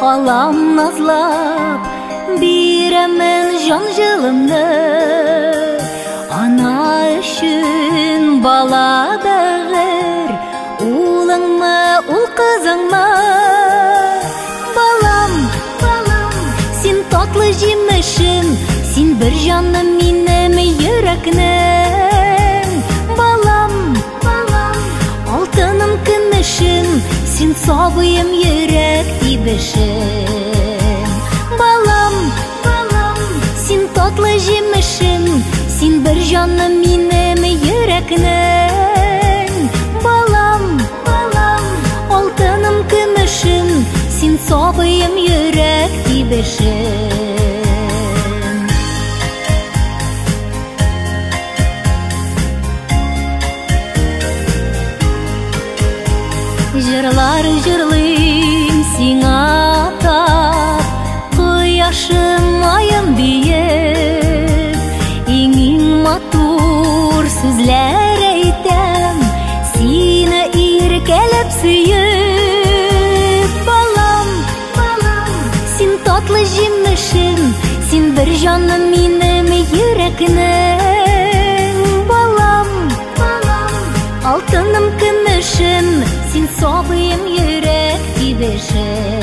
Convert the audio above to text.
Алам назлап, бирәмен жан жылымны. Ана үшін бала бәгір, улыңмы, ул кызыңмы? Балам, син татлы җимешем, син бер җаным минем йөрәкнең. Балам, алтыным көмешем, син сабыем йөрәк тибешем. Балам, син татлы җимешем, син бер җаным минем йөрәкнең. Балам, алтыным көмешем, син сабыем йөрәк тибешем. Җырлар җырлыйм сиңа тап, кояшым айым биек. Иң матур сүзләр әйтәм, сине иркәләп сөеп. Балам, син татлы җимешем, син бер җаным минем йөрәкнең. Балам, алтыным көмешем, син сабыем йөрәк тибешем.